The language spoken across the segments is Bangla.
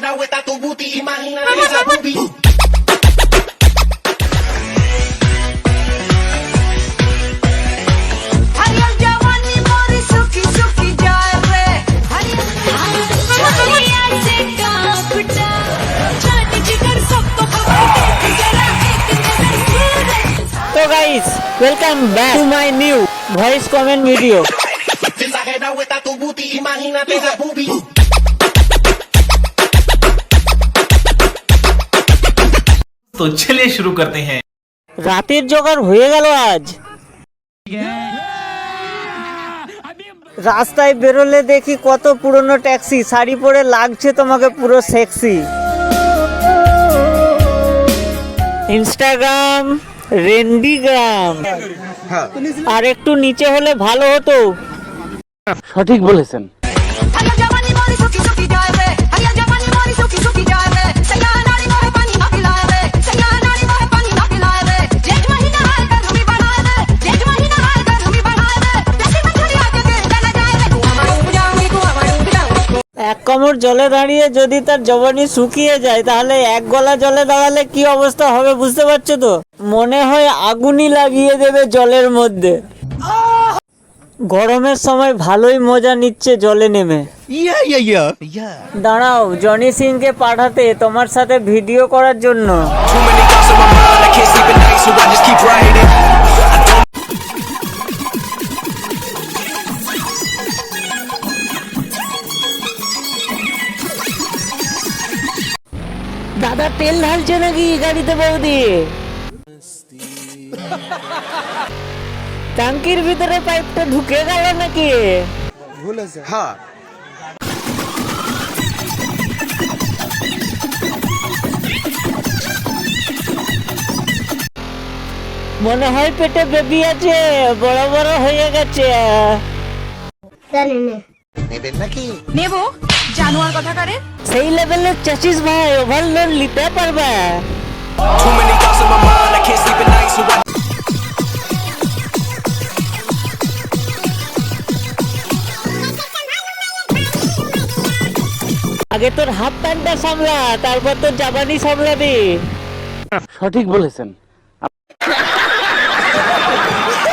Exagerado está tu booty, imagínate esa boobie. हरियर जवानी मोरी सुखी सुखी जाए रे हरियर से कापटा छाती जिगर सबको पकड़ जरा एक नजर तो guys welcome back to my new voice comment video. Exagerado está tu booty, imagínate esa boobie. तो चलिए शुरू करते हैं। রাতের জোগাড় হয়ে গেল আজ। রাস্তায় বেরোলে দেখি কত পুরনো ট্যাক্সি, শাড়ি পরে লাগছে তোমাকে পুরো সেক্সি। ইনস্টাগ্রাম রেন্ডিগ্রাম আর একটু নিচে হলে ভালো হতো। সঠিক বলেছেন। हरियर जवानी मोरी सुखी सुखी जाए रे हरियर जवानी मोरी सुखी सुखी जाए रे सैया नारी मोहे पानी ना पिलाए रे सैया नारी मोहे पानी ना पिलाए रे जेठ महीना हाल कर हमी बनाए रे जेठ महीना हाल कर हमी बनाए रे जैसी मछली आके के चला जाए रे तू हमारे उपजाऊंगी तू हमारे उपजाऊंगी। এক কামড় জলে দাঁড়িয়ে যদি তার জবানি শুকিয়ে যায় তাহলে এক গলা জলে দাঁড়ালে কি অবস্থা হবে বুঝতে পারছো তো? মনে হয় আগুনই লাগিয়ে দেবে জলের মধ্যে। গরমের সময় ভালোই মজা নিচ্ছে জলে নেমে। দাঁড়াও জনি সিংকে পাঠাতে তোমার সাথে ভিডিও করার জন্য। Too many thoughts on my mind, I can't sleep at night, so I just keep writing. দাদা তেল ঢালছে নাকি গাড়িতে বৌদি? ট্যাঙ্কির ভিতরে পাইপটা ঢুকে গেল নাকি? মনে হয় পেটে বেবি আছে, বড় বড় হয়ে গেছে। নেবো জানোয়ার কথা করে সেই লেভেলের চাচিস ভাই, ওভারলোড নিতে পারবে? Too many thoughts on my mind, I can't sleep at night, so I আগে তোর হাফ প্যান্টটা সামলা, তারপর তোর জাবানি সামলাবি। সঠিক বলেছেন।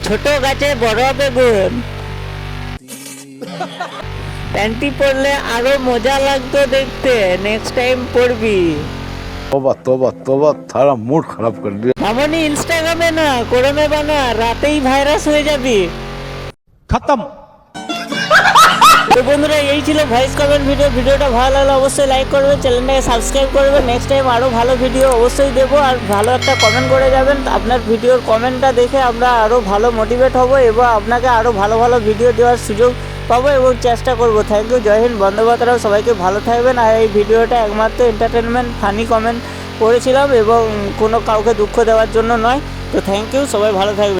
ছোট গাছে বড় বেগুন। প্যান্টি পরলে আরো মজা লাগতো দেখতে, নেক্সট টাইম পরবি। तोबा तोबा तोबा थारा मूड खराब कर दिया। মামনি ইনস্টাগ্রামে না, কোরমে বানা, রাতেই ভাইরাস হয়ে যাবি। खत्म। তো বন্ধুরা এই ছিল ভয়েস কমেন্ট ভিডিও। ভিডিওটা ভালো লাগলে অবশ্যই লাইক করবে, চ্যানেলটাকে সাবস্ক্রাইব করবে। নেক্সট টাইম আরও ভালো ভিডিও অবশ্যই দেবো। আর ভালো একটা কমেন্ট করে যাবেন, আপনার ভিডিওর কমেন্টটা দেখে আমরা আরও ভালো মোটিভেট হব এবং আপনাকে আরও ভালো ভালো ভিডিও দেওয়ার সুযোগ পাবো এবং চেষ্টা করবো। থ্যাংক ইউ, জয় হিন্দ, বন্দে মাতরম। সবাইকে ভালো থাকবেন। আর এই ভিডিওটা একমাত্র এন্টারটেনমেন্ট ফানি কমেন্ট করেছিলাম এবং কোনো কাউকে দুঃখ দেওয়ার জন্য নয়। তো থ্যাংক ইউ, সবাই ভালো থাকবেন।